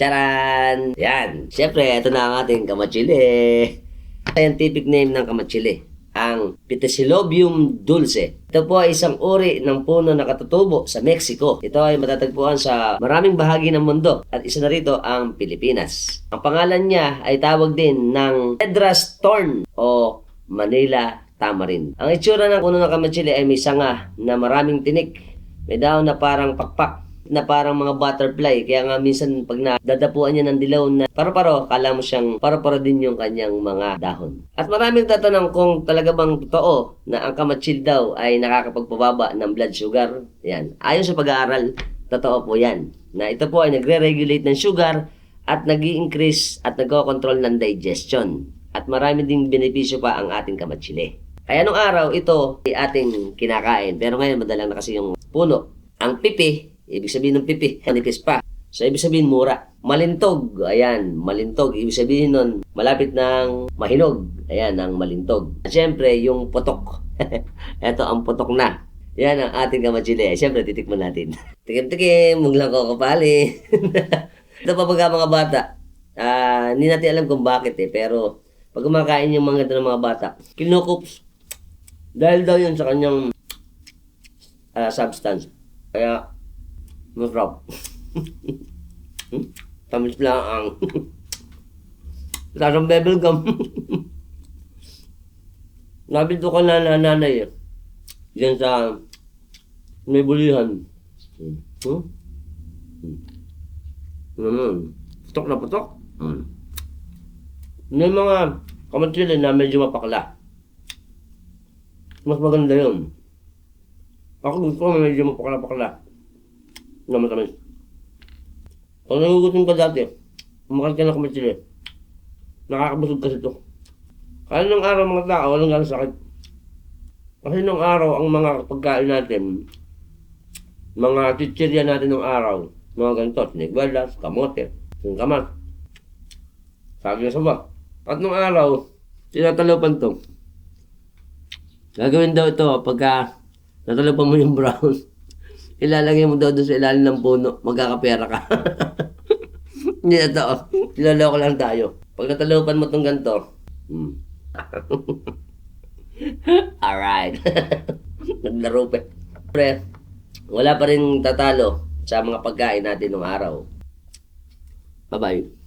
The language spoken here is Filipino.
Charan! Yan. Siyempre, ito na ang ating kamatsili. Scientific name ng kamatsili, ang Pitasilobium dulce. Ito po ay isang uri ng puno na katutubo sa Mexico. Ito ay matatagpuan sa maraming bahagi ng mundo at isa na rito ang Pilipinas. Ang pangalan niya ay tawag din ng Cedras thorn o Manila tamarind. Ang itsura ng puno ng kamatsili ay may sanga na maraming tinik. May dahon na parang pakpak na parang mga butterfly. Kaya nga minsan pag nadadapuan niya ng dilaw na paro-paro, kala mo siyang paro-paro din yung kanyang mga dahon. At maraming tatanong kung talaga bang totoo na ang kamatsil daw ay nakakapagpababa ng blood sugar. Yan. Ayon sa pag-aaral, totoo po yan. Na ito po ay nagre-regulate ng sugar at nag-i-increase at nagko-control ng digestion. At marami ding benepisyo pa ang ating kamatsili. Kaya nung araw, ito ay ating kinakain. Pero ngayon, madalang na kasi yung puno. Ang pipi, ibig sabihin ng pipi, manipis pa. So, ibig sabihin mura. Malintog, ayan, malintog. Ibig sabihin nun, malapit ng mahinog. Ayan, ang malintog. At syempre, yung putok. Ito ang putok na. Yan ang ating kamatsili. Syempre, titikman natin. Tikim-tikim, huwag lang ko kapali. Ito pa mga bata. Hindi natin alam kung bakit pero pag kumakain yung mga ito ng mga bata, kinukups. Dahil daw yun sa kanyang substance. Kaya, masarap. Tamis lang ang lasang bubble gum. Nabito ka na nanay diyan sa may bulihan. Putok na putok. May mga kamatsili na medyo mapakla. Mas maganda yun. Ako gusto ko medyo mapakla-pakla na matamis. Kung nagugutom ka dati, kumakas ka ng kamatsili, nakakabusog kasi ito. Kaya nung araw mga tao, walang galang sakit. Kasi nung araw, ang mga pagkain natin, mga chichirya natin nung araw, mga ganito, sinigwalas, kamote, singkamas, saging saba. At nung araw, tinatalopan to. Gagawin daw ito pagka natalopan mo yung brown. Ilalagay mo daw doon sa ilalim ng puno, magkakapera ka. Hindi na to. Niloloko lang tayo. Pag natalopan mo itong ganito, alright. Naglaro pa. Pre, wala pa rin tatalo sa mga pagkain natin nung araw. Bye-bye.